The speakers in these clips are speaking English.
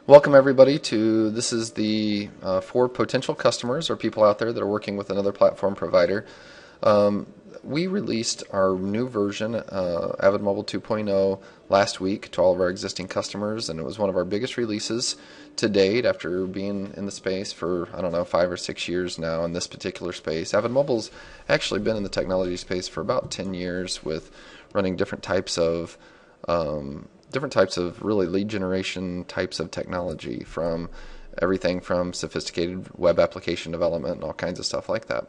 Welcome everybody to this is the for potential customers or people out there that are working with another platform provider. We released our new version, Avid Mobile 2.0, last week to all of our existing customers, and it was one of our biggest releases to date after being in the space for, I don't know, 5 or 6 years now in this particular space. Avid Mobile's actually been in the technology space for about 10 years with running different types of really lead generation types of technology, from everything from sophisticated web application development and all kinds of stuff like that.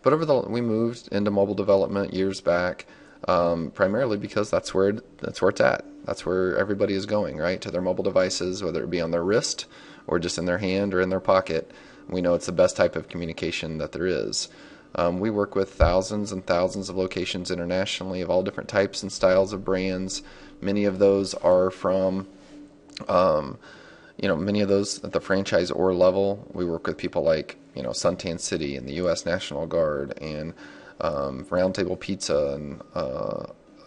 But we moved into mobile development years back, primarily because that's where it's at. That's where everybody is going, right? To their mobile devices, whether it be on their wrist or just in their hand or in their pocket. We know it's the best type of communication that there is. We work with thousands and thousands of locations internationally of all different types and styles of brands. Many of those are from, many of those at the franchisor level. We work with people like, Suntan City and the U.S. National Guard and Round Table Pizza and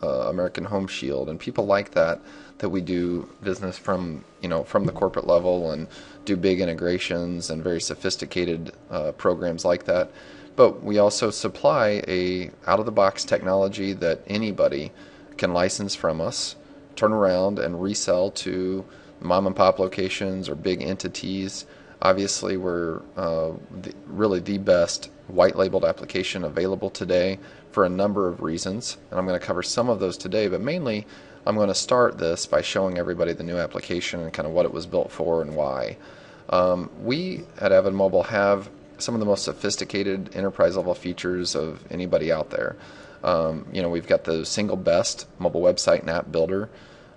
American Home Shield and people like that we do business from the corporate level and do big integrations and very sophisticated programs like that. But we also supply a out-of-the-box technology that anybody can license from us, turn around and resell to mom and pop locations or big entities. Obviously, we're really the best white labeled application available today for a number of reasons, and I'm going to cover some of those today, but mainly I'm going to start this by showing everybody the new application and kind of what it was built for and why. We at Avid Mobile have some of the most sophisticated enterprise level features of anybody out there. We've got the single best mobile website and app builder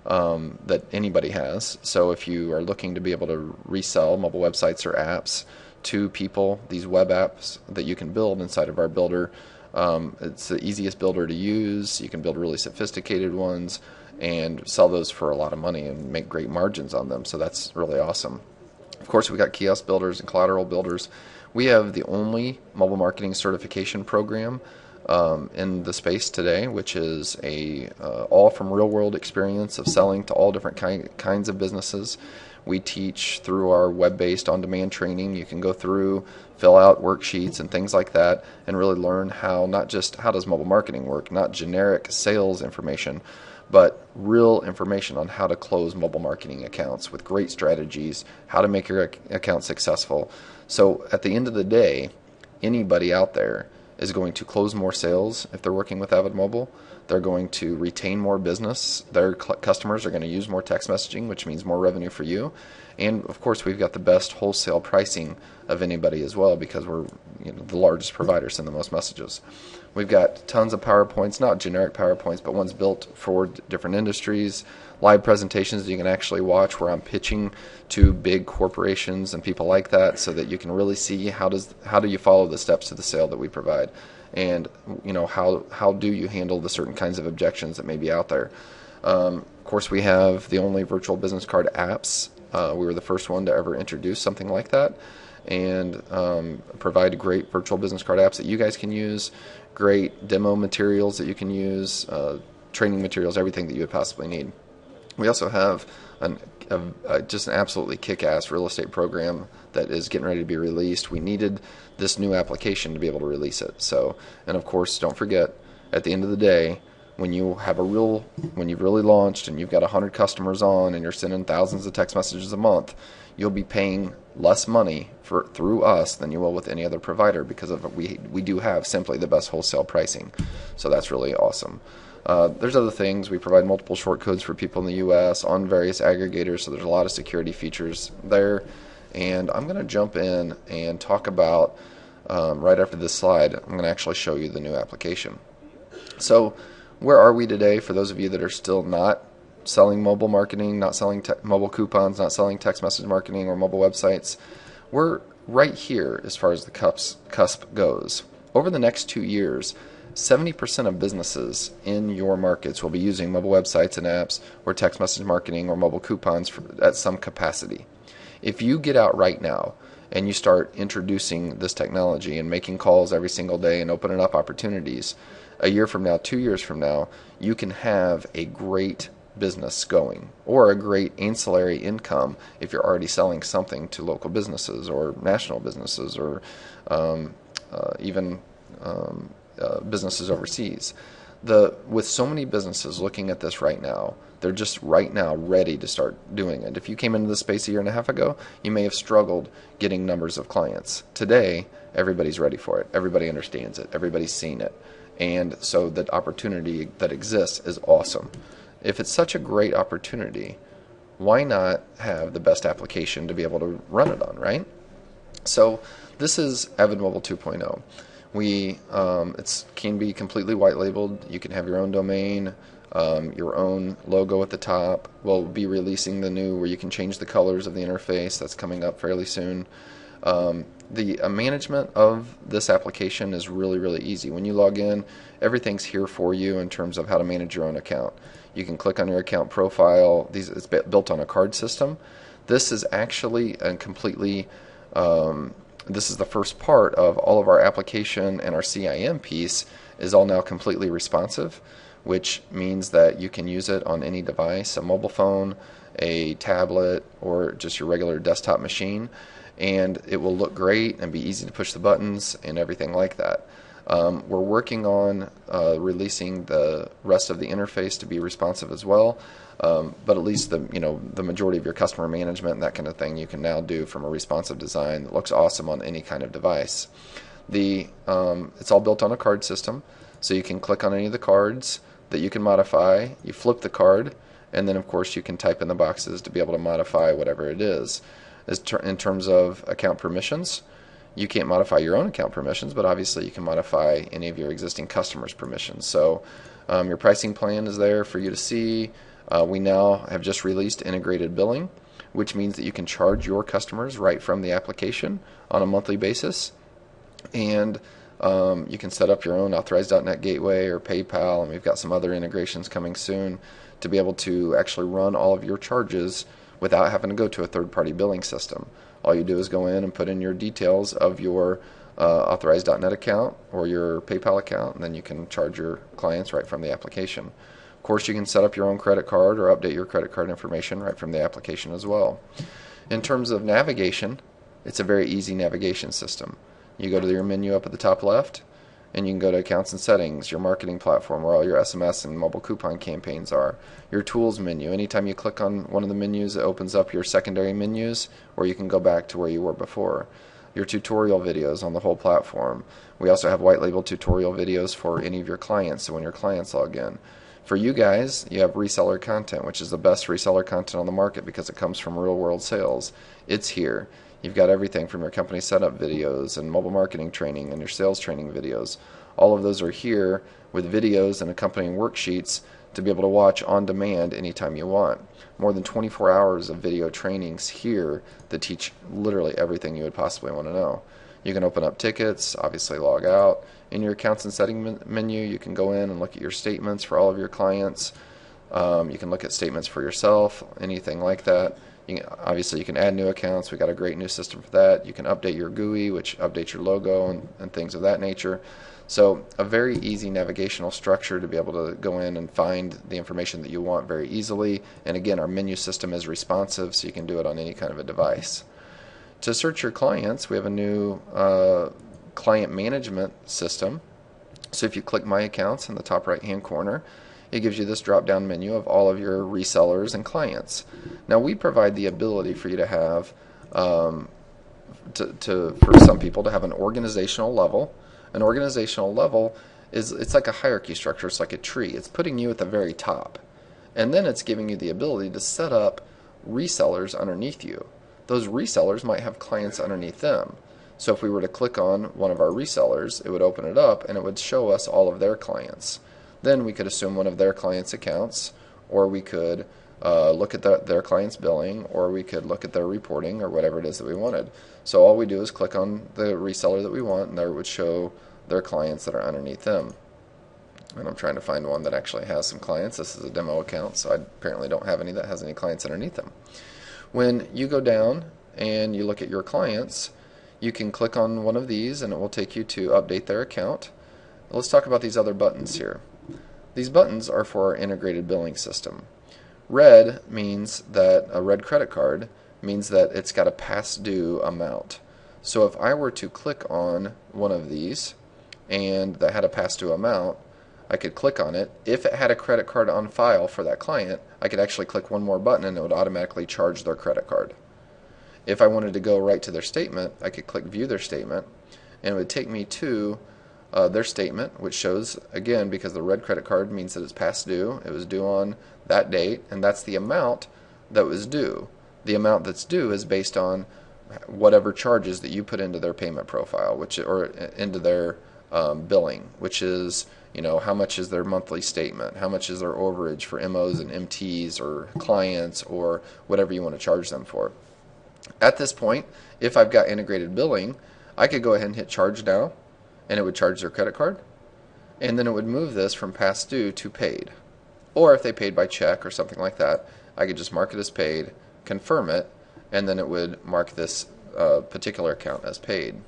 that anybody has. So if you are looking to be able to resell mobile websites or apps to people, these web apps that you can build inside of our builder, it's the easiest builder to use. You can build really sophisticated ones and sell those for a lot of money and make great margins on them. So that's really awesome. Of course, we got kiosk builders and collateral builders. We have the only mobile marketing certification program in the space today, which is all from real world experience of selling to all different kinds of businesses. We teach through our web-based on-demand training. You can go through, fill out worksheets and things like that, and really learn not just how does mobile marketing work, not generic sales information, but real information on how to close mobile marketing accounts with great strategies, how to make your account successful. So at the end of the day, anybody out there is going to close more sales if they're working with Avid Mobile. They're going to retain more business. Their customers are going to use more text messaging, which means more revenue for you. And of course, we've got the best wholesale pricing of anybody as well, because we're the largest provider, send the most messages. We've got tons of PowerPoints, not generic PowerPoints, but ones built for different industries, live presentations that you can actually watch where I'm pitching to big corporations and people like that, so that you can really see how do you follow the steps to the sale that we provide, and how do you handle the certain kinds of objections that may be out there. Of course, we have the only virtual business card apps. We were the first one to ever introduce something like that, and provide great virtual business card apps that you guys can use, great demo materials that you can use, training materials, everything that you would possibly need. We also have just an absolutely kick-ass real estate program that is getting ready to be released. We needed this new application to be able to release it. So, and of course, don't forget, at the end of the day, when you've really launched and you've got 100 customers on and you're sending thousands of text messages a month, you'll be paying less money through us than you will with any other provider, because we do have simply the best wholesale pricing. So that's really awesome. There's other things. We provide multiple short codes for people in the U.S. on various aggregators, so there's a lot of security features there. And I'm going to jump in and talk about, right after this slide, I'm going to actually show you the new application. So where are we today for those of you that are still not selling mobile marketing, not selling mobile coupons, not selling text message marketing or mobile websites? We're right here as far as the cusp goes. Over the next 2 years, 70% of businesses in your markets will be using mobile websites and apps or text message marketing or mobile coupons at some capacity. If you get out right now and you start introducing this technology and making calls every single day and opening up opportunities, a year from now, 2 years from now, you can have a great business going, or a great ancillary income if you're already selling something to local businesses or national businesses, or even businesses overseas. With so many businesses looking at this right now, they're just right now ready to start doing it. If you came into this space a year and a half ago, you may have struggled getting numbers of clients. Today, everybody's ready for it. Everybody understands it. Everybody's seen it. And so the opportunity that exists is awesome. If it's such a great opportunity, why not have the best application to be able to run it on, right? So this is Avid Mobile 2.0. It can be completely white labeled. You can have your own domain, your own logo at the top. We'll be releasing the new where you can change the colors of the interface. That's coming up fairly soon. The management of this application is really, really easy. When you log in, everything's here for you in terms of how to manage your own account. You can click on your account profile. It's built on a card system. This is actually a completely this is the first part of all of our application, and our CIM piece is all now completely responsive, which means that you can use it on any device, a mobile phone, a tablet, or just your regular desktop machine, and it will look great and be easy to push the buttons and everything like that. We're working on releasing the rest of the interface to be responsive as well, but at least the majority of your customer management and that kind of thing you can now do from a responsive design that looks awesome on any kind of device. It's all built on a card system, so you can click on any of the cards that you can modify. You flip the card, and then of course you can type in the boxes to be able to modify whatever it is. In terms of account permissions, you can't modify your own account permissions, but obviously you can modify any of your existing customers' permissions. So your pricing plan is there for you to see. We now have just released integrated billing, which means that you can charge your customers right from the application on a monthly basis. And you can set up your own Authorized.net gateway or PayPal, and we've got some other integrations coming soon to be able to actually run all of your charges without having to go to a third-party billing system. All you do is go in and put in your details of your Authorized.net account or your PayPal account, and then you can charge your clients right from the application. Of course, you can set up your own credit card or update your credit card information right from the application as well. In terms of navigation, it's a very easy navigation system. You go to your menu up at the top left, and you can go to Accounts and Settings, your marketing platform where all your SMS and mobile coupon campaigns are, your Tools menu. Anytime you click on one of the menus, it opens up your secondary menus, or you can go back to where you were before. Your tutorial videos on the whole platform. We also have white label tutorial videos for any of your clients, so when your clients log in. For you guys, you have reseller content, which is the best reseller content on the market because it comes from real world sales. It's here. You've got everything from your company setup videos and mobile marketing training and your sales training videos. All of those are here with videos and accompanying worksheets to be able to watch on demand anytime you want. More than 24 hours of video trainings here that teach literally everything you would possibly want to know. You can open up tickets, obviously log out. In your Accounts and Setting menu, you can go in and look at your statements for all of your clients. You can look at statements for yourself, anything like that. Obviously, you can add new accounts. We've got a great new system for that. You can update your GUI, which updates your logo and things of that nature. So a very easy navigational structure to be able to go in and find the information that you want very easily. And again, our menu system is responsive, so you can do it on any kind of a device. To search your clients, we have a new client management system. So if you click My Accounts in the top right-hand corner, it gives you this drop-down menu of all of your resellers and clients. Now we provide the ability for you to have, for some people, to have an organizational level. An organizational level it's like a hierarchy structure. It's like a tree. It's putting you at the very top, and then it's giving you the ability to set up resellers underneath you. Those resellers might have clients underneath them. So if we were to click on one of our resellers, it would open it up and it would show us all of their clients. Then we could assume one of their clients' accounts, or we could look at their client's billing, or we could look at their reporting, or whatever it is that we wanted. So all we do is click on the reseller that we want, and there it would show their clients that are underneath them. And I'm trying to find one that actually has some clients. This is a demo account, so I apparently don't have any that has any clients underneath them. When you go down and you look at your clients, you can click on one of these, and it will take you to update their account. Let's talk about these other buttons here. These buttons are for our integrated billing system. Red means that a red credit card means that it's got a past due amount. So if I were to click on one of these and that had a past due amount, I could click on it. If it had a credit card on file for that client, I could actually click one more button and it would automatically charge their credit card. If I wanted to go right to their statement, I could click view their statement and it would take me to their statement, which shows, again, because the red credit card means that it's past due, it was due on that date, and that's the amount that was due. The amount that's due is based on whatever charges that you put into their payment profile, or into their billing, which is, how much is their monthly statement, how much is their overage for MOs and MTs or clients or whatever you want to charge them for. At this point, if I've got integrated billing, I could go ahead and hit charge now, and it would charge their credit card, and then it would move this from past due to paid. Or if they paid by check or something like that, I could just mark it as paid, confirm it, and then it would mark this particular account as paid.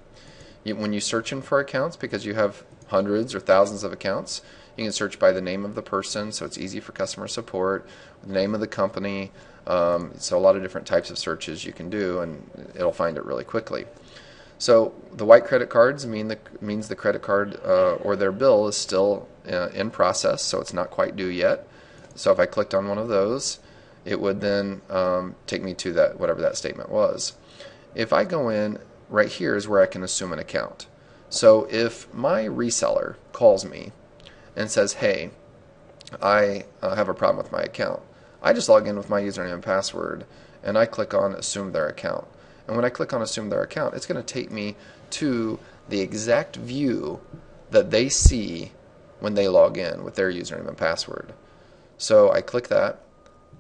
When you're searching for accounts, because you have hundreds or thousands of accounts, you can search by the name of the person, so it's easy for customer support, the name of the company, so a lot of different types of searches you can do, and it'll find it really quickly. So the white credit cards means the credit card or their bill is still in process, so it's not quite due yet. So if I clicked on one of those, it would then take me to that, whatever that statement was. If I go in, right here is where I can assume an account. So if my reseller calls me and says, hey, I have a problem with my account, I just log in with my username and password and I click on assume their account. And when I click on assume their account, it's going to take me to the exact view that they see when they log in with their username and password. So I click that,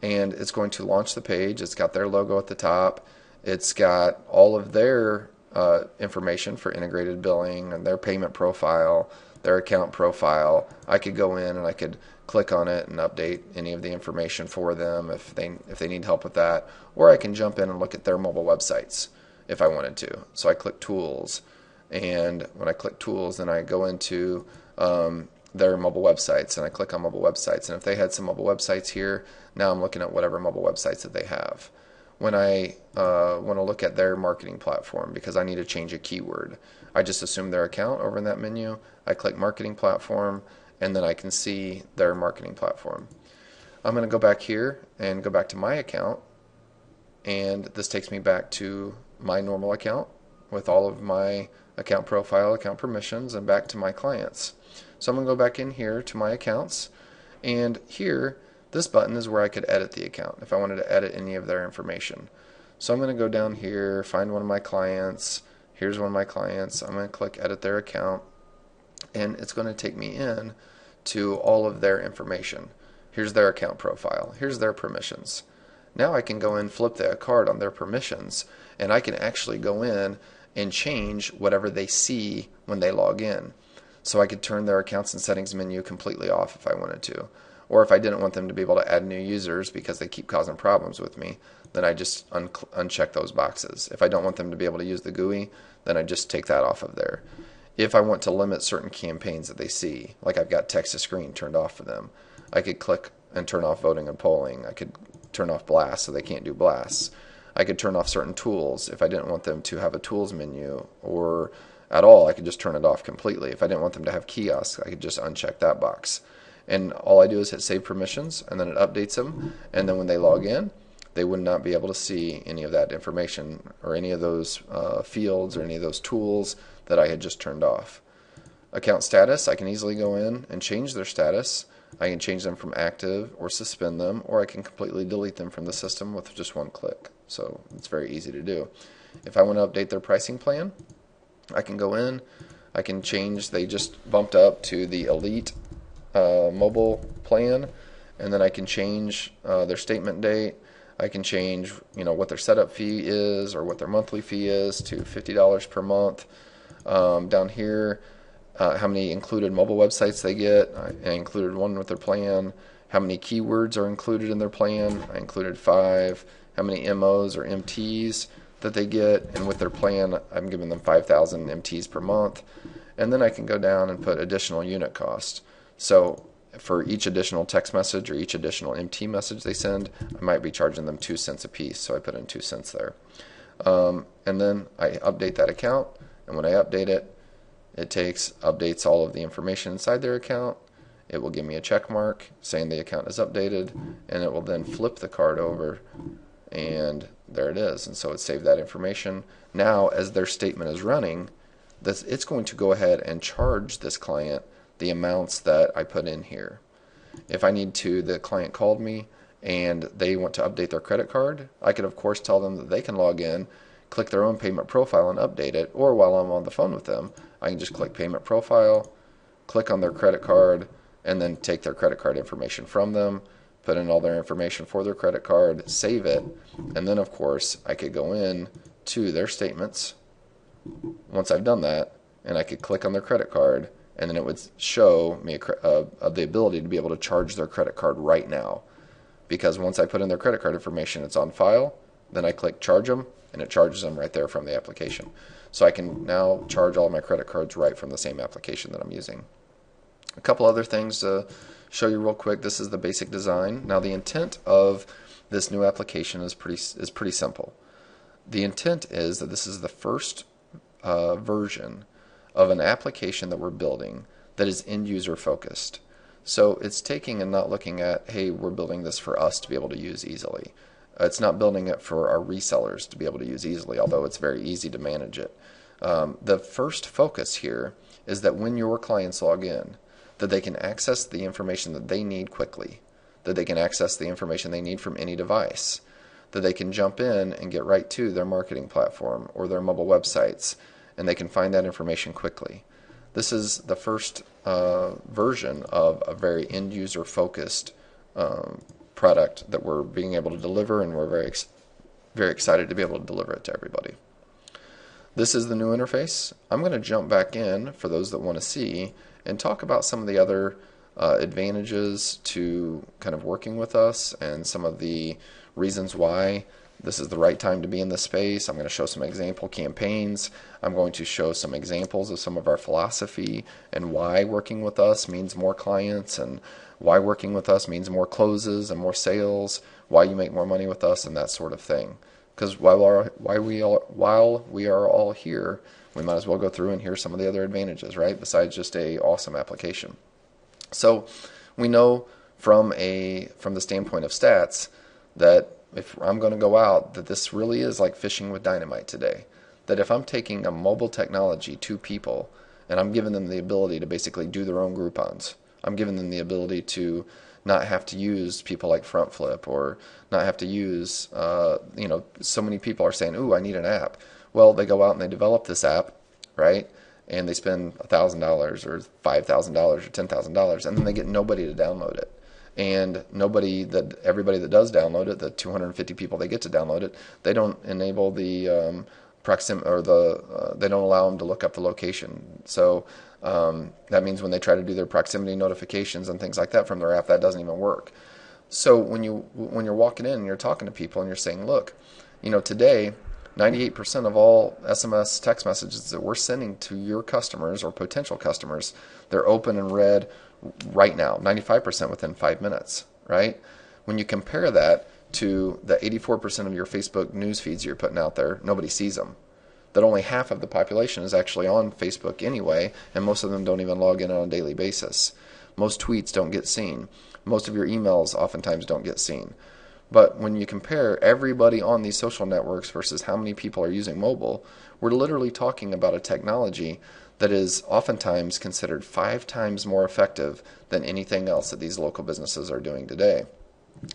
and it's going to launch the page. It's got their logo at the top. It's got all of their information for integrated billing and their payment profile, their account profile. I could go in and I could click on it and update any of the information for them if they need help with that, or I can jump in and look at their mobile websites if I wanted to. So I click Tools, and when I click Tools, then I go into their mobile websites, and I click on mobile websites, and if they had some mobile websites here, now I'm looking at whatever mobile websites that they have. When I want to look at their marketing platform because I need to change a keyword, I just assume their account over in that menu. I click marketing platform, and then I can see their marketing platform. I'm going to go back here and go back to my account, and this takes me back to my normal account with all of my account profile, account permissions, and back to my clients. So I'm going to go back in here to my accounts, and here this button is where I could edit the account if I wanted to edit any of their information. So I'm going to go down here, find one of my clients. Here's one of my clients. I'm going to click edit their account, and it's going to take me in to all of their information. Here's their account profile. Here's their permissions. Now I can go in, flip the card on their permissions, and I can actually go in and change whatever they see when they log in. So I could turn their accounts and settings menu completely off if I wanted to. Or if I didn't want them to be able to add new users because they keep causing problems with me, then I just uncheck those boxes. If I don't want them to be able to use the GUI, then I just take that off of there. If I want to limit certain campaigns that they see, like I've got text to screen turned off for them, I could click and turn off voting and polling. I could turn off blasts so they can't do blasts. I could turn off certain tools if I didn't want them to have a tools menu or at all. I could just turn it off completely. If I didn't want them to have kiosks, I could just uncheck that box. And all I do is hit save permissions, and then it updates them, and then when they log in, they would not be able to see any of that information or any of those fields or any of those tools that I had just turned off. Account status, I can easily go in and change their status. I can change them from active or suspend them, or I can completely delete them from the system with just one click. So it's very easy to do. If I want to update their pricing plan, I can go in, I can change, they just bumped up to the Elite mobile plan, and then I can change their statement date. I can change what their setup fee is or what their monthly fee is to $50 per month. Down here, how many included mobile websites they get. I included one with their plan. How many keywords are included in their plan. I included 5. How many MOs or MTs that they get, and with their plan I'm giving them 5,000 MTs per month. And then I can go down and put additional unit cost. So for each additional text message or each additional MT message they send, I might be charging them 2 cents a piece, so I put in 2 cents there. And then I update that account, and when I update it, it updates all of the information inside their account. It will give me a check mark saying the account is updated, and it will then flip the card over, and there it is. And so it saved that information. Now, as their statement is running, it's going to go ahead and charge this client the amounts that I put in here. If I need to, the client called me and they want to update their credit card, I could of course tell them that they can log in, click their own payment profile and update it, or while I'm on the phone with them, I can just click payment profile, click on their credit card, and then take their credit card information from them, put in all their information for their credit card, save it, and then of course I could go in to their statements once I've done that, and I could click on their credit card, and then it would show me the ability to be able to charge their credit card right now. Because once I put in their credit card information, it's on file, then I click charge them, and it charges them right there from the application. So I can now charge all my credit cards right from the same application that I'm using. A couple other things to show you real quick. This is the basic design. Now the intent of this new application is pretty simple. The intent is that this is the first version of an application that we're building that is end user focused. So it's taking and not looking at, hey, we're building this for us to be able to use easily. It's not building it for our resellers to be able to use easily, although it's very easy to manage it. The first focus here is that when your clients log in, that they can access the information that they need quickly, that they can access the information they need from any device, that they can jump in and get right to their marketing platform or their mobile websites, and they can find that information quickly. This is the first version of a very end-user focused product that we're being able to deliver, and we're very excited to be able to deliver it to everybody. This is the new interface. I'm going to jump back in for those that want to see and talk about some of the other advantages to kind of working with us and some of the reasons why this is the right time to be in this space. I'm going to show some example campaigns. I'm going to show some examples of some of our philosophy and why working with us means more clients, and why working with us means more closes and more sales, why you make more money with us, and that sort of thing. Because while we are all here, we might as well go through and hear some of the other advantages, right? Besides just a awesome application. So we know from the standpoint of stats that if I'm going to go out, that this really is like fishing with dynamite today. That if I'm taking a mobile technology to people and I'm giving them the ability to basically do their own Groupons, I'm giving them the ability to not have to use people like Front Flip, or not have to use, so many people are saying, ooh, I need an app. Well, they go out and they develop this app, right? And they spend $1,000 or $5,000 or $10,000, and then they get nobody to download it. And everybody that does download it, the 250 people they get to download it, they don't enable the they don't allow them to look up the location. So that means when they try to do their proximity notifications and things like that from their app, that doesn't even work. So when you're walking in and you're talking to people and you're saying, look, today 98% of all SMS text messages that we're sending to your customers or potential customers, they're open and read right now, 95% within 5 minutes, right? When you compare that to the 84% of your Facebook news feeds you're putting out there, nobody sees them. That only half of the population is actually on Facebook anyway, and most of them don't even log in on a daily basis. Most tweets don't get seen. Most of your emails oftentimes don't get seen. But when you compare everybody on these social networks versus how many people are using mobile, we're literally talking about a technology that is oftentimes considered 5 times more effective than anything else that these local businesses are doing today.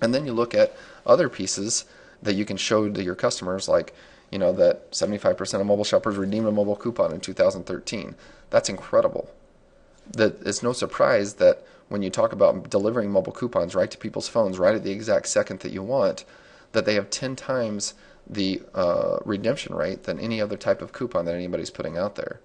And then you look at other pieces that you can show to your customers, like, that 75% of mobile shoppers redeemed a mobile coupon in 2013. That's incredible. That it's no surprise that when you talk about delivering mobile coupons right to people's phones right at the exact second that you want, that they have 10 times the redemption rate than any other type of coupon that anybody's putting out there.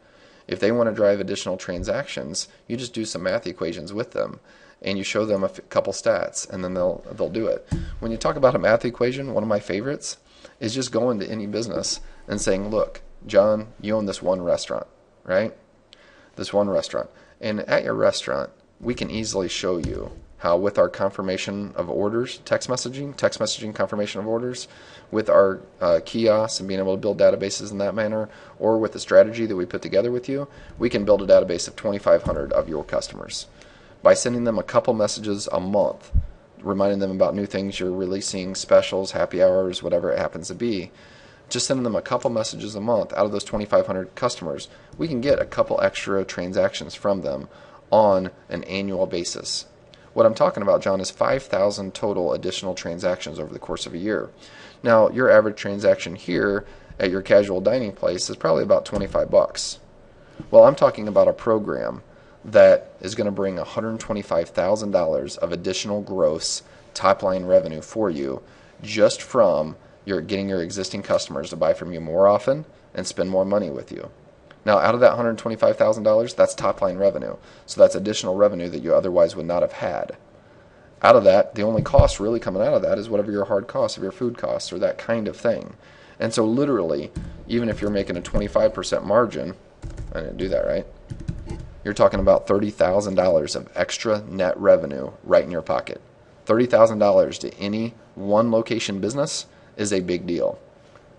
If they want to drive additional transactions, you just do some math equations with them, and you show them a couple stats, and then they'll do it. When you talk about a math equation, one of my favorites is just going to any business and saying, look, John, you own this one restaurant, right? This one restaurant. And at your restaurant, we can easily show you how with our confirmation of orders, text messaging confirmation of orders, with our kiosks and being able to build databases in that manner, or with the strategy that we put together with you, we can build a database of 2,500 of your customers. By sending them a couple messages a month, reminding them about new things you're releasing, specials, happy hours, whatever it happens to be, just sending them a couple messages a month out of those 2,500 customers, we can get a couple extra transactions from them on an annual basis. What I'm talking about, John, is 5,000 total additional transactions over the course of a year. Now, your average transaction here at your casual dining place is probably about 25 bucks. Well, I'm talking about a program that is going to bring $125,000 of additional gross top-line revenue for you just from getting your existing customers to buy from you more often and spend more money with you. Now, out of that $125,000, that's top-line revenue. So that's additional revenue that you otherwise would not have had. Out of that, the only cost really coming out of that is whatever your hard costs of your food costs or that kind of thing. And so literally, even if you're making a 25% margin, I didn't do that right, you're talking about $30,000 of extra net revenue right in your pocket. $30,000 to any one location business is a big deal.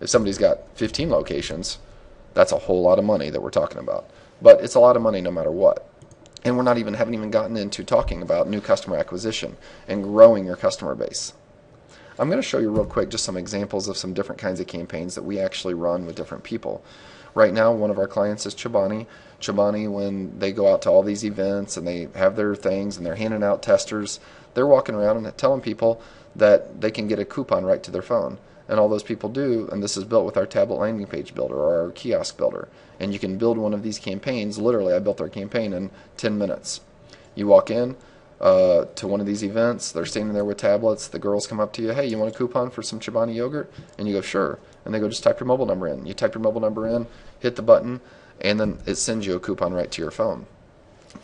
If somebody's got 15 locations, that's a whole lot of money that we're talking about. But it's a lot of money no matter what. And haven't even gotten into talking about new customer acquisition and growing your customer base. I'm going to show you real quick just some examples of some different kinds of campaigns that we actually run with different people. Right now, one of our clients is Chobani. Chobani, when they go out to all these events and they have their things and they're handing out testers, they're walking around and telling people that they can get a coupon right to their phone. And all those people do, and this is built with our tablet landing page builder or our kiosk builder. And you can build one of these campaigns. Literally, I built our campaign in 10 minutes. You walk in to one of these events, they're standing there with tablets, the girls come up to you, hey, you want a coupon for some Chobani yogurt? And you go, sure. And they go, just type your mobile number in. You type your mobile number in, hit the button, and then it sends you a coupon right to your phone.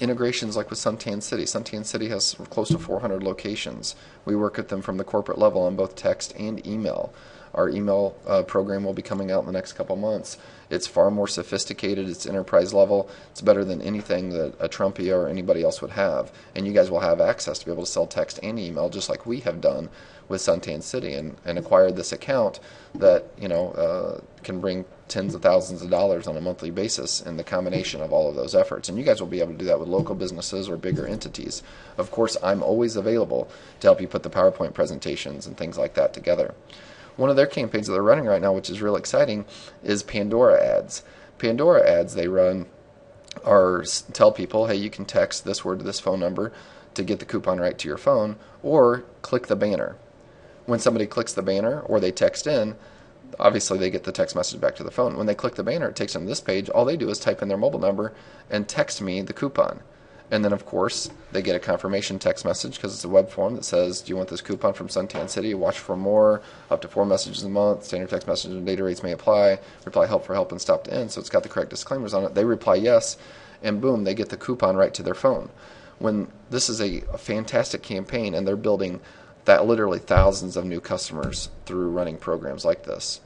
Integrations like with Suntan City. Suntan City has close to 400 locations. We work with them from the corporate level on both text and email. Our email program will be coming out in the next couple months. It's far more sophisticated. It's enterprise level. It's better than anything that a Trumpia or anybody else would have. And you guys will have access to be able to sell text and email just like we have done with Suntan City and acquired this account that can bring tens of thousands of dollars on a monthly basis in the combination of all of those efforts. And you guys will be able to do that with local businesses or bigger entities. Of course, I'm always available to help you put the PowerPoint presentations and things like that together. One of their campaigns that they're running right now, which is real exciting, is Pandora ads. Pandora ads they run are tell people, hey, you can text this word to this phone number to get the coupon right to your phone, or click the banner. When somebody clicks the banner or they text in, obviously they get the text message back to the phone. When they click the banner, it takes them to this page. All they do is type in their mobile number and text me the coupon. And then, of course, they get a confirmation text message because it's a web form that says, do you want this coupon from Suntan City? Watch for more, up to 4 messages a month, standard text message and data rates may apply, reply help for help and stop to end. So it's got the correct disclaimers on it. They reply yes, and boom, they get the coupon right to their phone. When this is a fantastic campaign and they're building that literally thousands of new customers through running programs like this.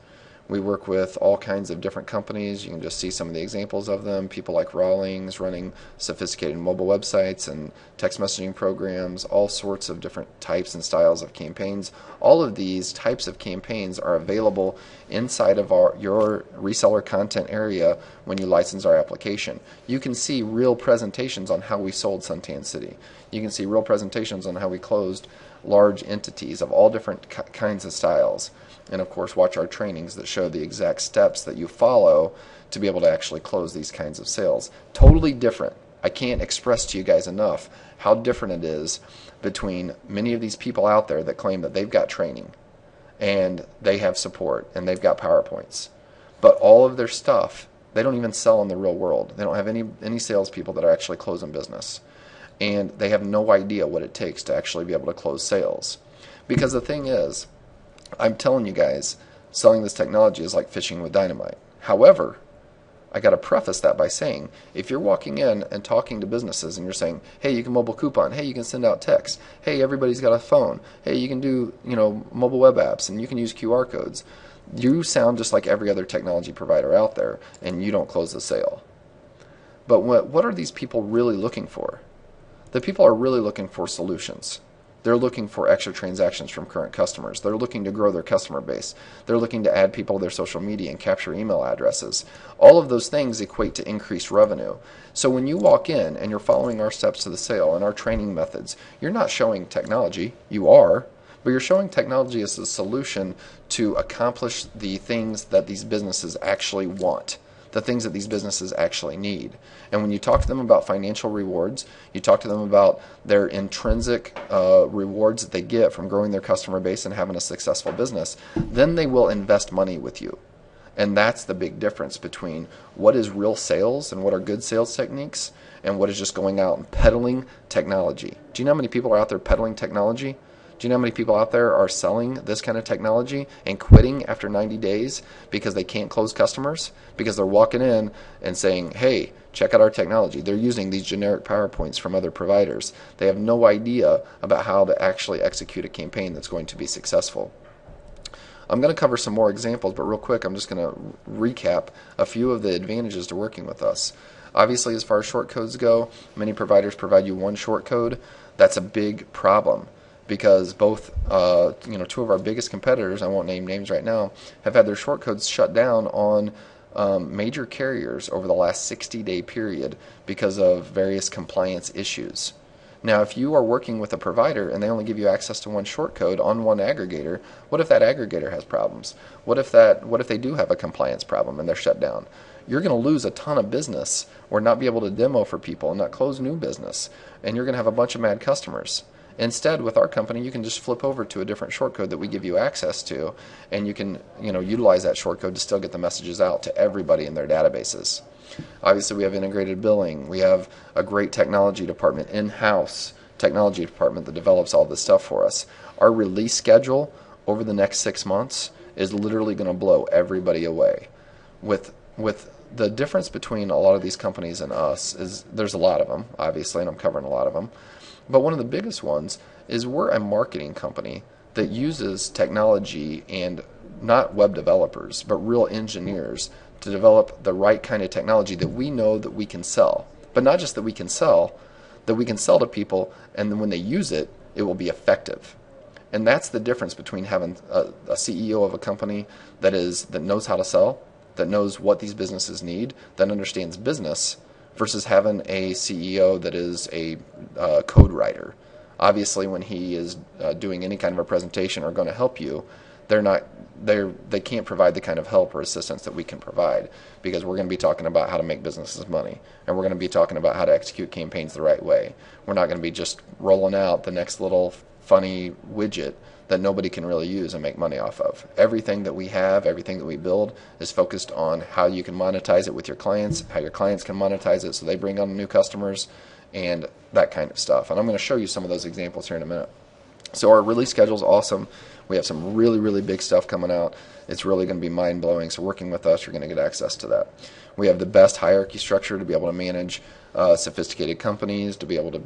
We work with all kinds of different companies. You can just see some of the examples of them. People like Rawlings running sophisticated mobile websites and text messaging programs, all sorts of different types and styles of campaigns. All of these types of campaigns are available inside of your reseller content area when you license our application. You can see real presentations on how we sold Suntan City. You can see real presentations on how we closed large entities of all different kinds of styles. And of course, watch our trainings that show the exact steps that you follow to be able to actually close these kinds of sales. Totally different. I can't express to you guys enough how different it is between many of these people out there that claim that they've got training and they have support and they've got PowerPoints. But all of their stuff, they don't even sell in the real world. They don't have any salespeople that are actually closing business. And they have no idea what it takes to actually be able to close sales. Because the thing is, I'm telling you guys, selling this technology is like fishing with dynamite. However, I got to preface that by saying, if you're walking in and talking to businesses and you're saying, hey, you can mobile coupon, hey, you can send out text, hey, everybody's got a phone, hey, you can do, mobile web apps and you can use QR codes, you sound just like every other technology provider out there and you don't close the sale. But what are these people really looking for? The people are really looking for solutions. They're looking for extra transactions from current customers. They're looking to grow their customer base. They're looking to add people to their social media and capture email addresses. All of those things equate to increased revenue. So when you walk in and you're following our steps to the sale and our training methods, you're not showing technology. You are, but you're showing technology as a solution to accomplish the things that these businesses actually want, the things that these businesses actually need. And when you talk to them about financial rewards, you talk to them about their intrinsic rewards that they get from growing their customer base and having a successful business, then they will invest money with you. And that's the big difference between what is real sales and what are good sales techniques and what is just going out and peddling technology. Do you know how many people are out there peddling technology? Do you know how many people out there are selling this kind of technology and quitting after 90 days because they can't close customers? Because they're walking in and saying, hey, check out our technology. They're using these generic PowerPoints from other providers. They have no idea about how to actually execute a campaign that's going to be successful. I'm going to cover some more examples, but real quick, I'm just going to recap a few of the advantages to working with us. Obviously, as far as short codes go, many providers provide you one short code. That's a big problem, because both, two of our biggest competitors, I won't name names right now, have had their short codes shut down on major carriers over the last 60-day period because of various compliance issues. Now, if you are working with a provider and they only give you access to one short code on one aggregator, what if that aggregator has problems? What if they do have a compliance problem and they're shut down? You're going to lose a ton of business or not be able to demo for people and not close new business, and you're going to have a bunch of mad customers. Instead, with our company, you can just flip over to a different shortcode that we give you access to, and you can utilize that shortcode to still get the messages out to everybody in their databases. Obviously, we have integrated billing. We have a great technology department, in-house technology department that develops all this stuff for us. Our release schedule over the next 6 months is literally going to blow everybody away. With the difference between a lot of these companies and us is there's a lot of them, obviously, and I'm covering a lot of them. But one of the biggest ones is we're a marketing company that uses technology and not web developers, but real engineers to develop the right kind of technology that we know that we can sell. But not just that we can sell to people, and then when they use it, it will be effective. And that's the difference between having a CEO of a company that knows how to sell, that knows what these businesses need, that understands business, versus having a CEO that is a code writer. Obviously, when he is doing any kind of a presentation or going to help you, they can't provide the kind of help or assistance that we can provide, because we're going to be talking about how to make businesses money, and we're going to be talking about how to execute campaigns the right way. We're not going to be just rolling out the next little funny widget that nobody can really use and make money off of. Everything that we have, everything that we build is focused on how you can monetize it with your clients, how your clients can monetize it so they bring on new customers, and that kind of stuff. And I'm going to show you some of those examples here in a minute. So our release schedule is awesome. We have some really, really big stuff coming out. It's really going to be mind-blowing. So working with us, you're going to get access to that. We have the best hierarchy structure to be able to manage sophisticated companies, to be able to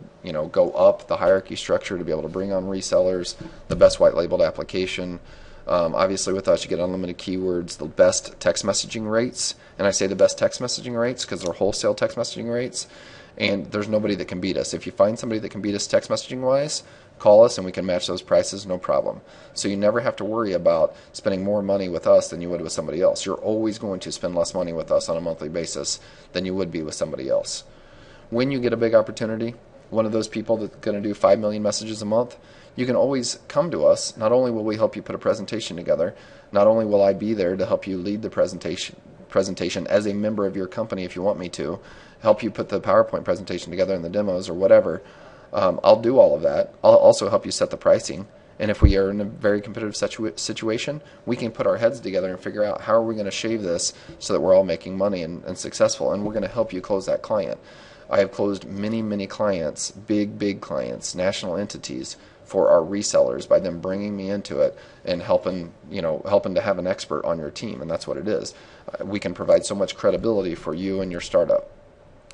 go up the hierarchy structure, to be able to bring on resellers, the best white-labeled application. Obviously, with us, you get unlimited keywords, the best text messaging rates. And I say the best text messaging rates because they're wholesale text messaging rates. And there's nobody that can beat us. If you find somebody that can beat us text messaging-wise, call us and we can match those prices, no problem. So you never have to worry about spending more money with us than you would with somebody else. You're always going to spend less money with us on a monthly basis than you would be with somebody else. When you get a big opportunity, one of those people that's going to do 5 million messages a month, you can always come to us. Not only will we help you put a presentation together, not only will I be there to help you lead the presentation as a member of your company if you want me to, help you put the PowerPoint presentation together and the demos or whatever. I'll do all of that. I'll also help you set the pricing. And if we are in a very competitive situation, we can put our heads together and figure out how are we going to shave this so that we're all making money and successful, and we're going to help you close that client. I have closed many, many clients, big clients, national entities, for our resellers by them bringing me into it and helping to have an expert on your team, and that's what it is. We can provide so much credibility for you and your startup.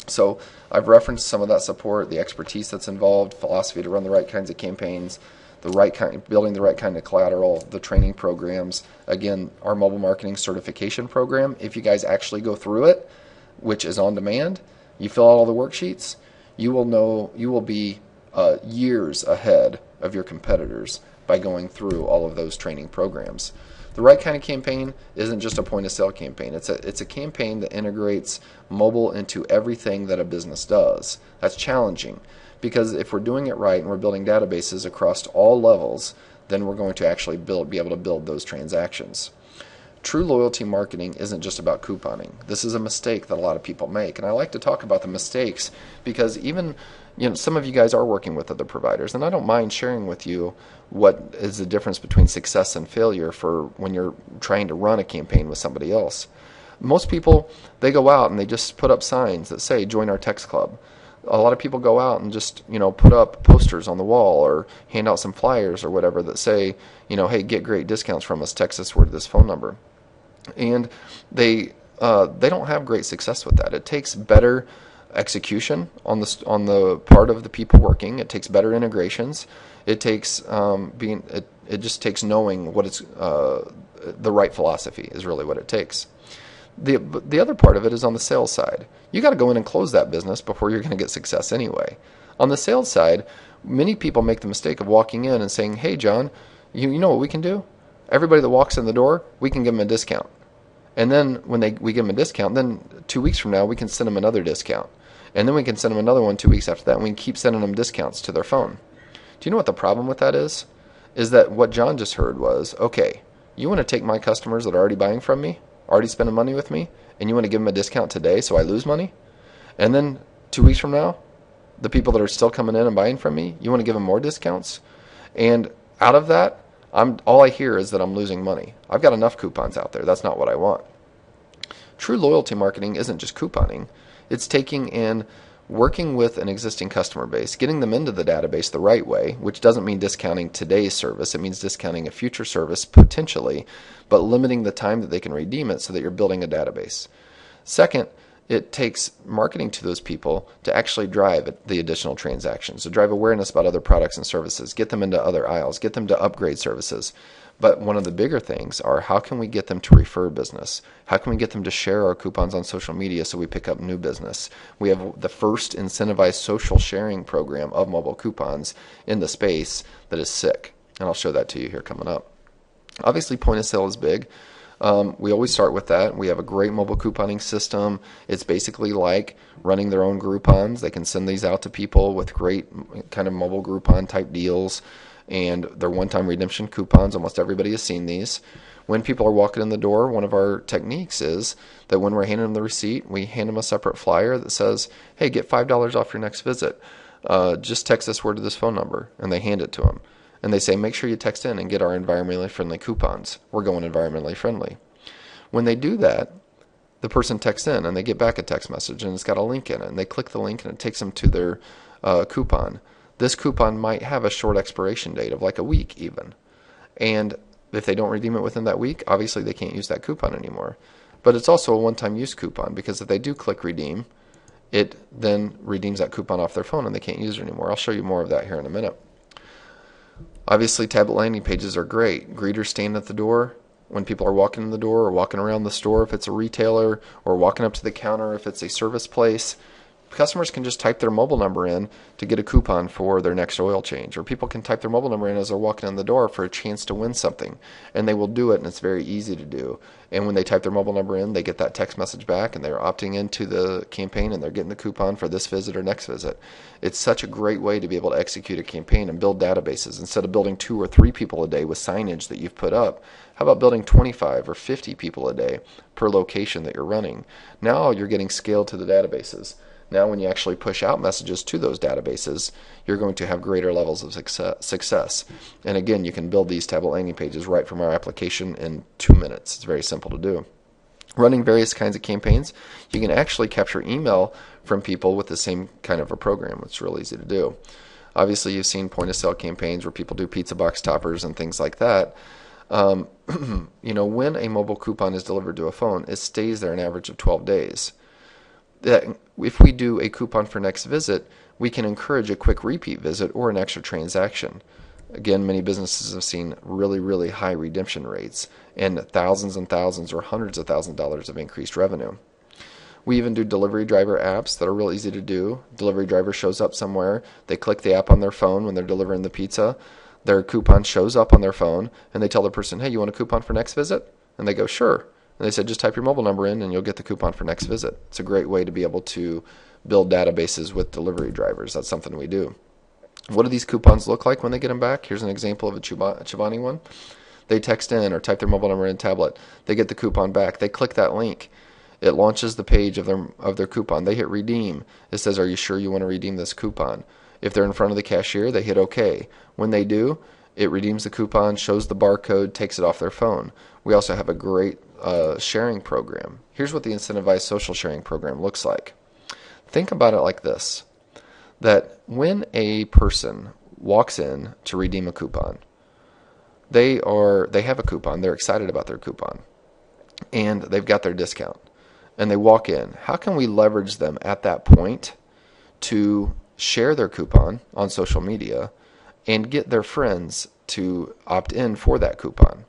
So I've referenced some of that support, the expertise that's involved, philosophy to run the right kinds of campaigns, building the right kind of collateral, the training programs. Again, our mobile marketing certification program, if you guys actually go through it, which is on demand, you fill out all the worksheets, you will be years ahead of your competitors by going through all of those training programs. The right kind of campaign isn't just a point of sale campaign. It's a campaign that integrates mobile into everything that a business does. That's challenging because if we're doing it right and we're building databases across all levels, then we're going to actually be able to build those transactions. True loyalty marketing isn't just about couponing. This is a mistake that a lot of people make, and I like to talk about the mistakes because even some of you guys are working with other providers, and I don't mind sharing with you what is the difference between success and failure for when you're trying to run a campaign with somebody else. Most people, they go out and they just put up signs that say, join our text club. A lot of people go out and just, put up posters on the wall or hand out some flyers or whatever that say, hey, get great discounts from us, text us word to this phone number. And they don't have great success with that. It takes better execution on the part of the people working. It takes better integrations. It takes it just takes knowing what it's the right philosophy is really what it takes. The other part of it is on the sales side. You got to go in and close that business before you're going to get success anyway. On the sales side, many people make the mistake of walking in and saying, "Hey, John, you know what we can do? Everybody that walks in the door, we can give them a discount." And then when we give them a discount, then 2 weeks from now we can send them another discount. And then we can send them another one 2 weeks after that, and we can keep sending them discounts to their phone. Do you know what the problem with that is? Is that what John just heard was, okay, you want to take my customers that are already buying from me, already spending money with me, and you want to give them a discount today so I lose money? And then 2 weeks from now, the people that are still coming in and buying from me, you want to give them more discounts? And out of that, all I hear is that I'm losing money. I've got enough coupons out there. That's not what I want. True loyalty marketing isn't just couponing. It's taking and working with an existing customer base, getting them into the database the right way, which doesn't mean discounting today's service. It means discounting a future service potentially, but limiting the time that they can redeem it so that you're building a database. Second, it takes marketing to those people to actually drive the additional transactions, to drive awareness about other products and services, get them into other aisles, get them to upgrade services. But one of the bigger things are how can we get them to refer business? How can we get them to share our coupons on social media so we pick up new business? We have the first incentivized social sharing program of mobile coupons in the space that is sick. And I'll show that to you here coming up. Obviously, point of sale is big. We always start with that. We have a great mobile couponing system. It's basically like running their own Groupons. They can send these out to people with great kind of mobile Groupon type deals, and they're one-time redemption coupons. Almost everybody has seen these. When people are walking in the door, one of our techniques is that when we're handing them the receipt, we hand them a separate flyer that says, hey, get $5 off your next visit. Just text this word to this phone number, and they hand it to them. And they say, make sure you text in and get our environmentally friendly coupons. We're going environmentally friendly. When they do that, the person texts in and they get back a text message and it's got a link in it. And they click the link and it takes them to their coupon. This coupon might have a short expiration date of like a week even. And if they don't redeem it within that week, obviously they can't use that coupon anymore. But it's also a one-time use coupon because if they do click redeem, it then redeems that coupon off their phone and they can't use it anymore. I'll show you more of that here in a minute. Obviously, tablet landing pages are great. Greeters stand at the door when people are walking in the door or walking around the store if it's a retailer, or walking up to the counter if it's a service place. Customers can just type their mobile number in to get a coupon for their next oil change, or people can type their mobile number in as they're walking in the door for a chance to win something, and they will do it, and it's very easy to do. And when they type their mobile number in, they get that text message back, and they're opting into the campaign, and they're getting the coupon for this visit or next visit. It's such a great way to be able to execute a campaign and build databases. Instead of building 2 or 3 people a day with signage that you've put up, how about building 25 or 50 people a day per location that you're running? Now you're getting scale to the databases. Now when you actually push out messages to those databases, you're going to have greater levels of success. And again, you can build these tablet landing pages right from our application in 2 minutes. It's very simple to do. Running various kinds of campaigns, you can actually capture email from people with the same kind of a program. It's real easy to do. Obviously, you've seen point-of-sale campaigns where people do pizza box toppers and things like that. When a mobile coupon is delivered to a phone, it stays there an average of 12 days. That if we do a coupon for next visit, we can encourage a quick repeat visit or an extra transaction. Again, many businesses have seen really, really high redemption rates and thousands or hundreds of thousands of dollars of increased revenue. We even do delivery driver apps that are real easy to do. Delivery driver shows up somewhere. They click the app on their phone when they're delivering the pizza. Their coupon shows up on their phone, and they tell the person, hey, you want a coupon for next visit? And they go, sure. And they said, just type your mobile number in, and you'll get the coupon for next visit. It's a great way to be able to build databases with delivery drivers. That's something we do. What do these coupons look like when they get them back? Here's an example of a Chobani one. They text in or type their mobile number in a tablet. They get the coupon back. They click that link. It launches the page of their coupon. They hit redeem. It says, are you sure you want to redeem this coupon? If they're in front of the cashier, they hit OK. When they do, it redeems the coupon, shows the barcode, takes it off their phone. We also have a great sharing program. Here's what the incentivized social sharing program looks like. Think about it like this, that when a person walks in to redeem a coupon, they have a coupon, they're excited about their coupon, and they've got their discount, and they walk in. How can we leverage them at that point to share their coupon on social media and get their friends to opt in for that coupon?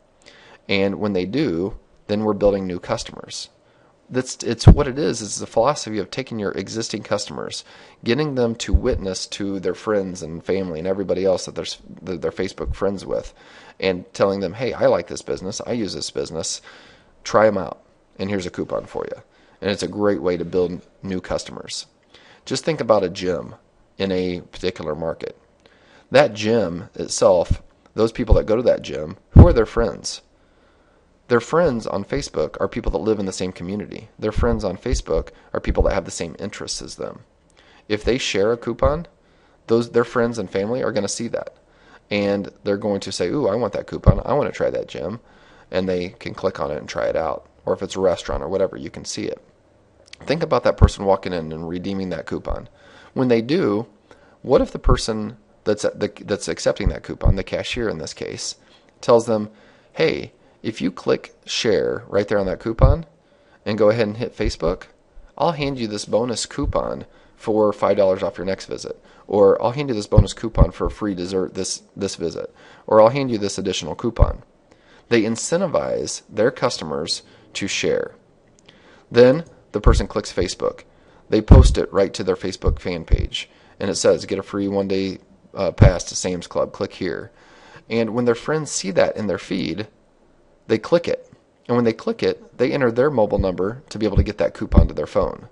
And when they do, then we're building new customers. It's what it is. It's the philosophy of taking your existing customers, getting them to witness to their friends and family and everybody else that they're Facebook friends with, and telling them, hey, I like this business. I use this business. Try them out. And here's a coupon for you. And it's a great way to build new customers. Just think about a gym in a particular market. That gym itself, those people that go to that gym, who are their friends? Their friends on Facebook are people that live in the same community. Their friends on Facebook are people that have the same interests as them. If they share a coupon, their friends and family are going to see that. And they're going to say, ooh, I want that coupon. I want to try that gym. And they can click on it and try it out. Or if it's a restaurant or whatever, you can see it. Think about that person walking in and redeeming that coupon. When they do, what if the person that's accepting that coupon, the cashier in this case, tells them, hey, if you click share right there on that coupon and go ahead and hit Facebook, I'll hand you this bonus coupon for $5 off your next visit. Or I'll hand you this bonus coupon for a free dessert this visit. Or I'll hand you this additional coupon. They incentivize their customers to share. Then the person clicks Facebook. They post it right to their Facebook fan page. And it says, get a free one-day pass to Sam's Club. Click here. And when their friends see that in their feed, they click it. And when they click it, they enter their mobile number to be able to get that coupon to their phone.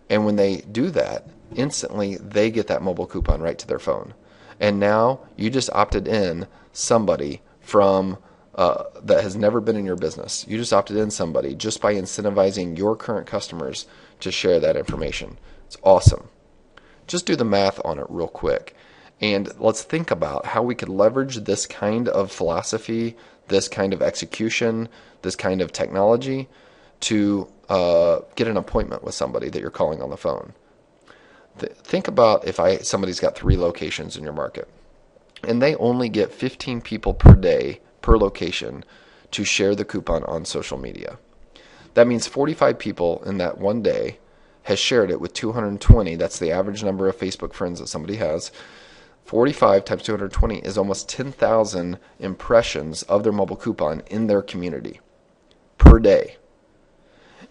And when they do that, instantly they get that mobile coupon right to their phone. And now you just opted in somebody from that has never been in your business. You just opted in somebody just by incentivizing your current customers to share that information. It's awesome. Just do the math on it real quick. And let's think about how we could leverage this kind of philosophy, this kind of execution, this kind of technology to get an appointment with somebody that you're calling on the phone. Think about if somebody's got 3 locations in your market, and they only get 15 people per day per location to share the coupon on social media. That means 45 people in that one day has shared it with 220. That's the average number of Facebook friends that somebody has. 45 times 220 is almost 10,000 impressions of their mobile coupon in their community per day.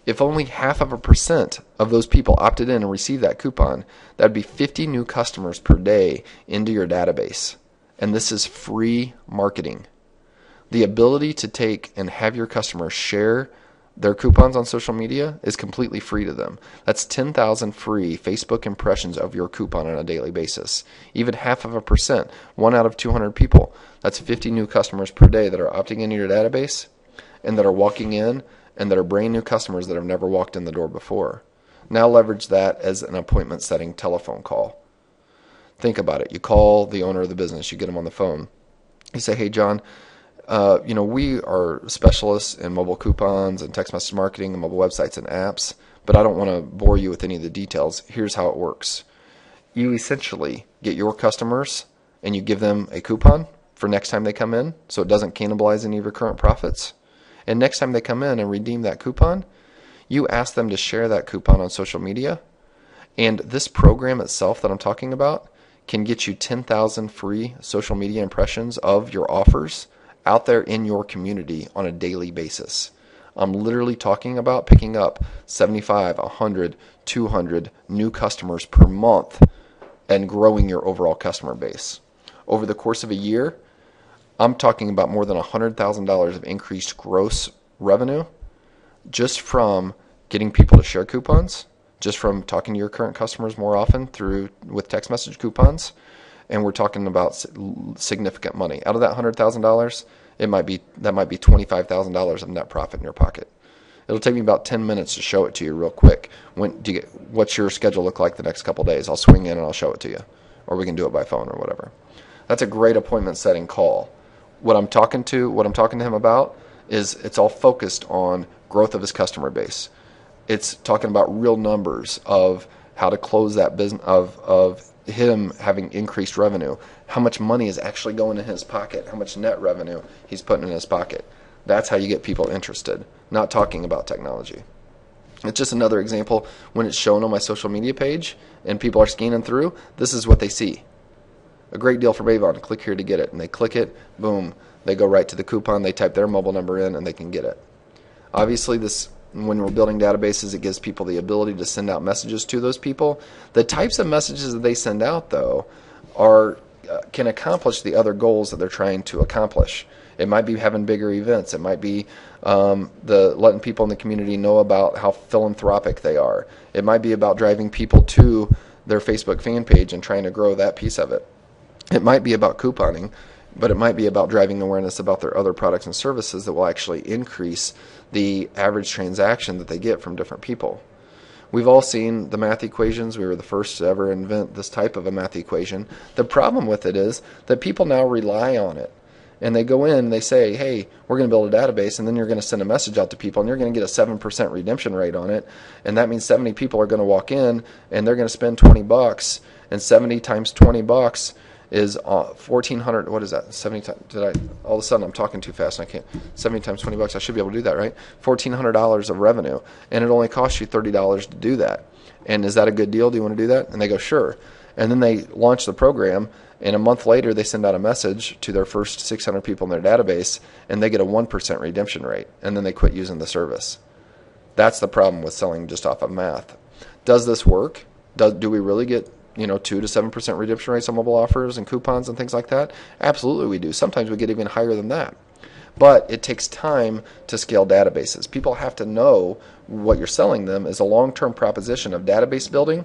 If only 0.5% of those people opted in and received that coupon, that would be 50 new customers per day into your database. And this is free marketing. The ability to take and have your customers share their coupons on social media is completely free to them. That's 10,000 free Facebook impressions of your coupon on a daily basis. Even 0.5%, 1 out of 200 people, that's 50 new customers per day that are opting into your database and that are walking in and that are brand new customers that have never walked in the door before. Now leverage that as an appointment setting telephone call. Think about it. You call the owner of the business, you get him on the phone. You say, hey, John, we are specialists in mobile coupons and text message marketing and mobile websites and apps, but I don't want to bore you with any of the details. Here's how it works. You essentially get your customers and you give them a coupon for next time they come in so it doesn't cannibalize any of your current profits. And next time they come in and redeem that coupon, you ask them to share that coupon on social media. And this program itself that I'm talking about can get you 10,000 free social media impressions of your offers out there in your community on a daily basis. I'm literally talking about picking up 75, 100, 200 new customers per month and growing your overall customer base. Over the course of a year, I'm talking about more than $100,000 of increased gross revenue just from getting people to share coupons, just from talking to your current customers more often with text message coupons, and we're talking about significant money. Out of that $100,000, that might be $25,000 of net profit in your pocket. It'll take me about 10 minutes to show it to you real quick. What's your schedule look like the next couple of days? I'll swing in and I'll show it to you, or we can do it by phone or whatever. That's a great appointment setting call. What I'm talking to him about is it's all focused on growth of his customer base. It's talking about real numbers of how to close that business, of him having increased revenue, how much money is actually going in his pocket, how much net revenue he's putting in his pocket. That's how you get people interested, not talking about technology. It's just another example. When it's shown on my social media page and people are scanning through, this is what they see. A great deal from Avon. Click here to get it. And they click it, boom, they go right to the coupon, they type their mobile number in, and they can get it. Obviously, when we're building databases, it gives people the ability to send out messages to those people. The types of messages that they send out, though, can accomplish the other goals that they're trying to accomplish. It might be having bigger events. It might be letting people in the community know about how philanthropic they are. It might be about driving people to their Facebook fan page and trying to grow that piece of it. It might be about couponing, but it might be about driving awareness about their other products and services that will actually increase the average transaction that they get from different people. We've all seen the math equations. We were the first to ever invent this type of a math equation. The problem with it is that people now rely on it. And they go in and they say, hey, we're going to build a database, and then you're going to send a message out to people, and you're going to get a 7% redemption rate on it. And that means 70 people are going to walk in, and they're going to spend $20. And 70 times $20 is 1,400. What is that? 70 times, all of a sudden I'm talking too fast and I can't. 70 times $20. I should be able to do that, right? $1,400 of revenue, and it only costs you $30 to do that. And is that a good deal? Do you want to do that? And they go, sure. And then they launch the program, and a month later they send out a message to their first 600 people in their database, and they get a 1% redemption rate, and then they quit using the service. That's the problem with selling just off of math. Does this work? Do we really get 2 to 7% redemption rates on mobile offers and coupons and things like that? Absolutely we do. Sometimes we get even higher than that. But it takes time to scale databases. People have to know what you're selling them is a long-term proposition of database building,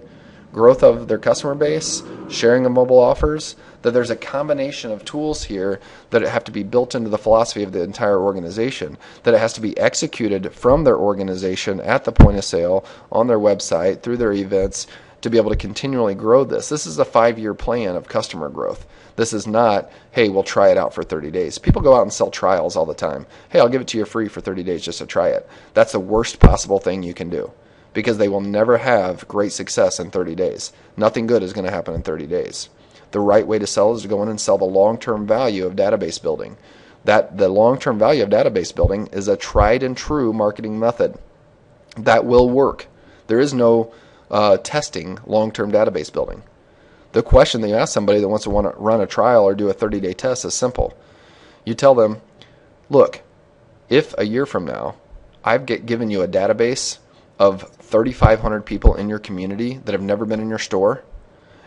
growth of their customer base, sharing of mobile offers, that there's a combination of tools here that have to be built into the philosophy of the entire organization, that it has to be executed from their organization at the point of sale, on their website, through their events, to be able to continually grow this. This is a 5-year plan of customer growth. This is not, hey, we'll try it out for 30 days. People go out and sell trials all the time. Hey, I'll give it to you free for 30 days just to try it. That's the worst possible thing you can do, because they will never have great success in 30 days. Nothing good is going to happen in 30 days. The right way to sell is to go in and sell the long-term value of database building. The long-term value of database building is a tried and true marketing method that will work. There is no testing long-term database building. The question that you ask somebody that wants to run a trial or do a 30-day test is simple. You tell them, look, if a year from now I've given you a database of 3,500 people in your community that have never been in your store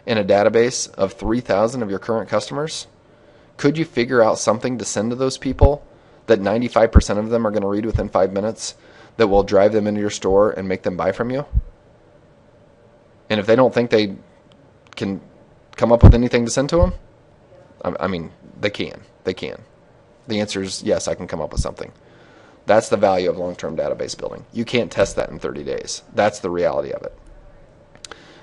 and a database of 3,000 of your current customers, could you figure out something to send to those people that 95% of them are going to read within 5 minutes that will drive them into your store and make them buy from you? And if they don't think they can come up with anything to send to them, I mean, they can. They can. The answer is yes, I can come up with something. That's the value of long-term database building. You can't test that in 30 days. That's the reality of it.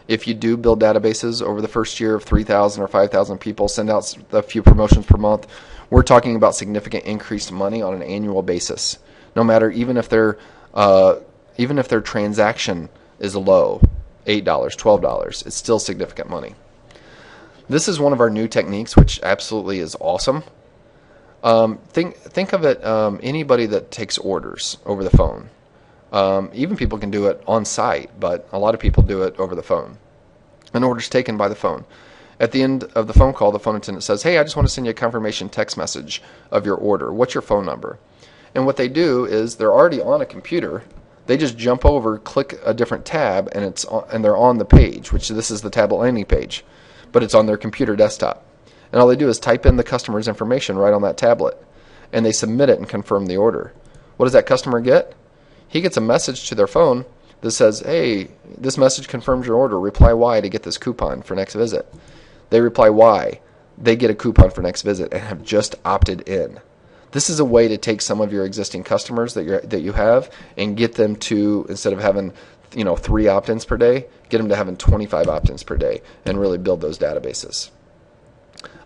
If you do build databases over the first year of 3,000 or 5,000 people, send out a few promotions per month, we're talking about significant increased money on an annual basis. No matter, even if their transaction is low, $8, $12, it's still significant money. This is one of our new techniques, which absolutely is awesome. Think of it, anybody that takes orders over the phone. Even people can do it on site, but a lot of people do it over the phone. An order's taken by the phone. At the end of the phone call, the phone attendant says, hey, I just want to send you a confirmation text message of your order. What's your phone number? And what they do is they're already on a computer. They just jump over, click a different tab, and they're on the page, which this is the tablet landing page, but it's on their computer desktop. And all they do is type in the customer's information right on that tablet, and they submit it and confirm the order. What does that customer get? He gets a message to their phone that says, hey, this message confirms your order. Reply Y to get this coupon for next visit. They reply Y. They get a coupon for next visit and have just opted in. This is a way to take some of your existing customers that you have and get them to, instead of having 3 opt-ins per day, get them to having 25 opt-ins per day and really build those databases.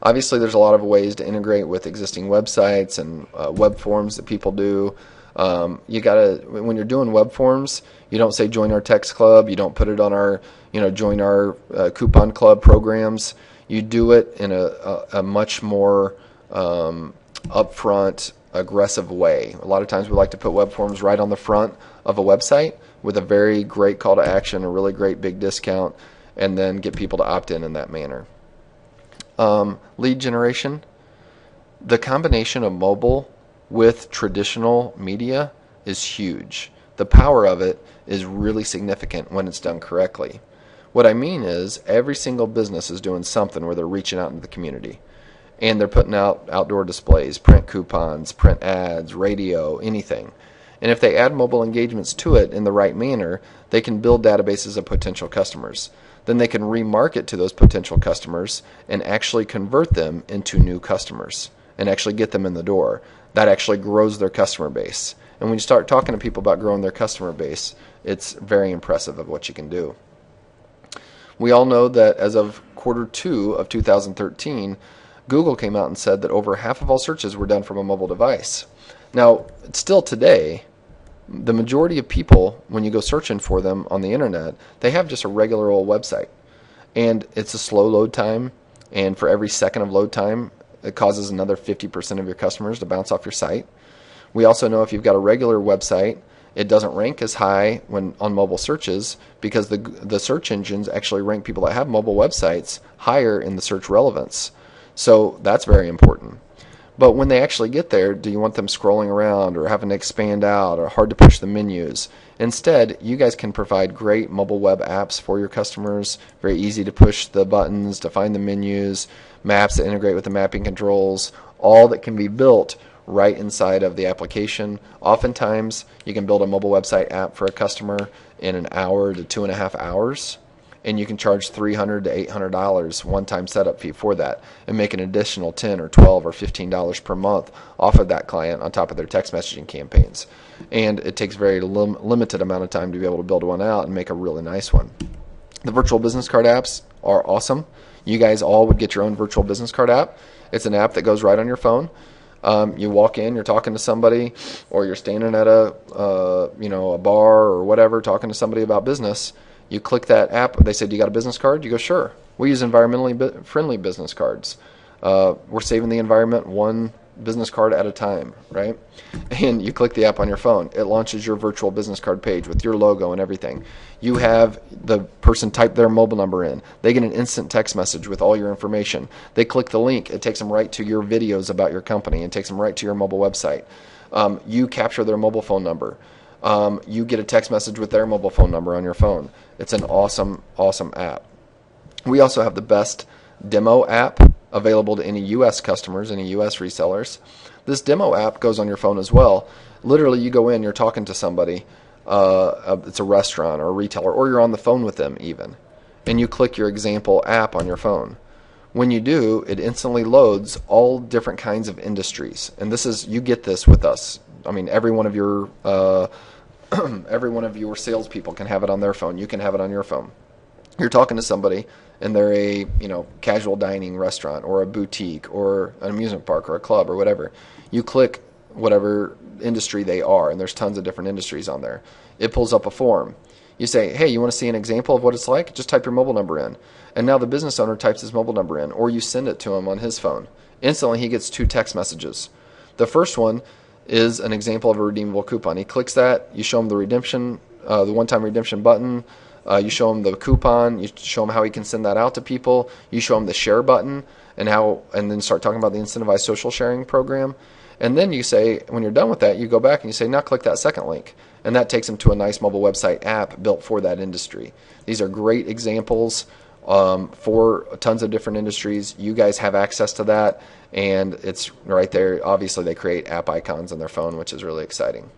Obviously, there's a lot of ways to integrate with existing websites and web forms that people do. You gotta, when you're doing web forms, you don't say join our text club. You don't put it on our, join our coupon club programs. You do it in a much more upfront, aggressive way. A lot of times we like to put web forms right on the front of a website with a very great call to action, a really great big discount, and then get people to opt in that manner. Lead generation. The combination of mobile with traditional media is huge. The power of it is really significant when it's done correctly. What I mean is every single business is doing something where they're reaching out into the community. And they're putting out outdoor displays, print coupons, print ads, radio, anything. And if they add mobile engagements to it in the right manner, they can build databases of potential customers. Then they can remarket to those potential customers and actually convert them into new customers and actually get them in the door. That actually grows their customer base. And when you start talking to people about growing their customer base, it's very impressive of what you can do. We all know that as of Q2 of 2013, Google came out and said that over half of all searches were done from a mobile device. Now, still today, the majority of people, when you go searching for them on the internet, they have just a regular old website. And it's a slow load time, and for every second of load time, it causes another 50% of your customers to bounce off your site. We also know if you've got a regular website, it doesn't rank as high when on mobile searches because the search engines actually rank people that have mobile websites higher in the search relevance. So that's very important. But when they actually get there, do you want them scrolling around or having to expand out or hard to push the menus? Instead, you guys can provide great mobile web apps for your customers, very easy to push the buttons, to find the menus, maps that integrate with the mapping controls, all that can be built right inside of the application. Oftentimes, you can build a mobile website app for a customer in an hour to 2.5 hours. And you can charge $300 to $800 one-time setup fee for that and make an additional $10 or $12 or $15 per month off of that client on top of their text messaging campaigns. And it takes very limited amount of time to be able to build one out and make a really nice one. The virtual business card apps are awesome. You guys all would get your own virtual business card app. It's an app that goes right on your phone. You walk in, you're talking to somebody, or you're standing at a bar or whatever, talking to somebody about business. You click that app. They said, "You got a business card?" You go, "Sure." We use environmentally friendly business cards. We're saving the environment one business card at a time, right? And you click the app on your phone. It launches your virtual business card page with your logo and everything. You have the person type their mobile number in. They get an instant text message with all your information. They click the link. It takes them right to your videos about your company and takes them right to your mobile website. You capture their mobile phone number. You get a text message with their mobile phone number on your phone. It's an awesome, awesome app. We also have the best demo app available to any U.S. customers, any U.S. resellers. This demo app goes on your phone as well. Literally, you go in, you're talking to somebody. It's a restaurant or a retailer, or you're on the phone with them even. And you click your example app on your phone. When you do, it instantly loads all different kinds of industries. And this is, you get this with us. I mean, every one of your salespeople can have it on their phone. You can have it on your phone. You're talking to somebody, and they're a casual dining restaurant or a boutique or an amusement park or a club or whatever. You click whatever industry they are, and there's tons of different industries on there. It pulls up a form. You say, "Hey, you want to see an example of what it's like? Just type your mobile number in." And now the business owner types his mobile number in, or you send it to him on his phone. Instantly, he gets 2 text messages. The first one is an example of a redeemable coupon. He clicks that. You show him the redemption, the one-time redemption button. You show him the coupon. You show him how he can send that out to people. You show him the share button and then start talking about the incentivized social sharing program. And then you say, when you're done with that, you go back and you say, now click that second link. And that takes them to a nice mobile website app built for that industry. These are great examples for tons of different industries. You guys have access to that, and it's right there. Obviously, they create app icons on their phone, which is really exciting.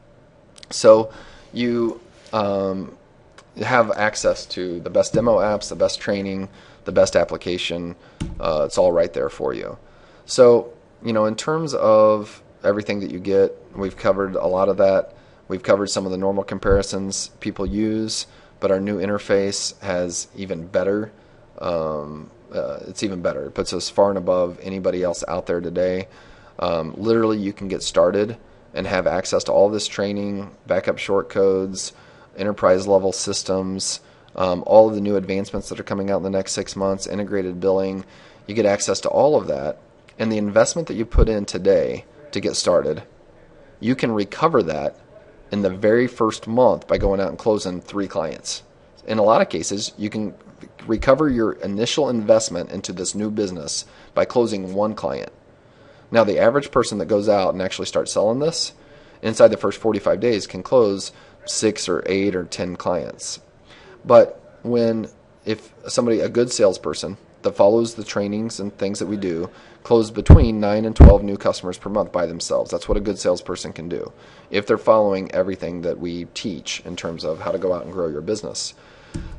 So you have access to the best demo apps, the best training, the best application. It's all right there for you. So, in terms of everything that you get, we've covered a lot of that. We've covered some of the normal comparisons people use, but our new interface has even better. It's even better. It puts us far and above anybody else out there today. Literally, you can get started and have access to all this training, backup shortcodes, enterprise level systems, all of the new advancements that are coming out in the next 6 months, integrated billing. You get access to all of that, and the investment that you put in today to get started, you can recover that in the very first month by going out and closing 3 clients. In a lot of cases, you can recover your initial investment into this new business by closing 1 client. Now, the average person that goes out and actually starts selling this, inside the first 45 days, can close 6 or 8 or 10 clients. But if somebody, a good salesperson that follows the trainings and things that we do, close between 9 and 12 new customers per month by themselves. That's what a good salesperson can do if they're following everything that we teach in terms of how to go out and grow your business.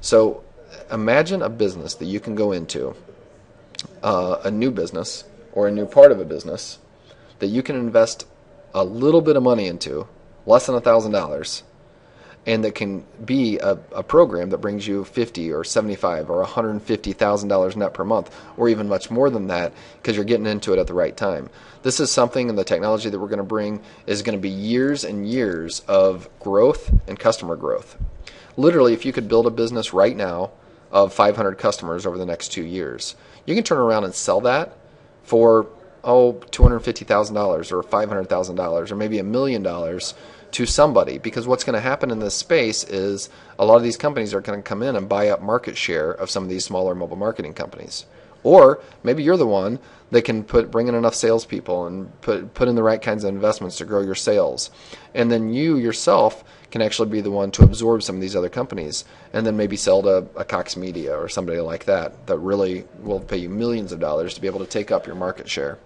So imagine a business that you can go into, a new business or a new part of a business that you can invest a little bit of money into, less than $1,000, and that can be a program that brings you $50 or $75 or $150,000 net per month, or even much more than that, because you're getting into it at the right time. This is something, and the technology that we're going to bring is going to be years and years of growth and customer growth. Literally, if you could build a business right now of 500 customers over the next 2 years, you can turn around and sell that for $250,000 or $500,000 or maybe $1 million to somebody, because what's going to happen in this space is a lot of these companies are going to come in and buy up market share of some of these smaller mobile marketing companies. Or maybe you're the one that can bring in enough salespeople and put in the right kinds of investments to grow your sales. And then you yourself can actually be the one to absorb some of these other companies and then maybe sell to a Cox Media or somebody like that really will pay you millions of dollars to be able to take up your market share.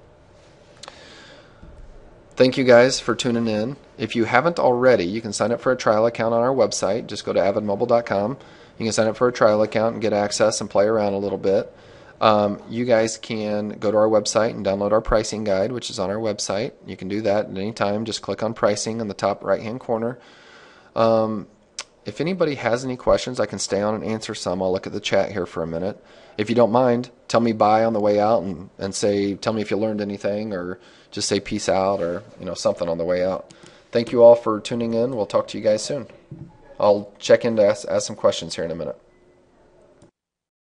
Thank you guys for tuning in. If you haven't already, you can sign up for a trial account on our website. Just go to avidmobile.com. You can sign up for a trial account and get access and play around a little bit. You guys can go to our website and download our pricing guide, which is on our website. You can do that at any time. Just click on pricing in the top right-hand corner. If anybody has any questions, I can stay on and answer some. I'll look at the chat here for a minute. If you don't mind, tell me bye on the way out and tell me if you learned anything, or just say peace out, or something on the way out. Thank you all for tuning in. We'll talk to you guys soon. I'll check in to ask some questions here in a minute.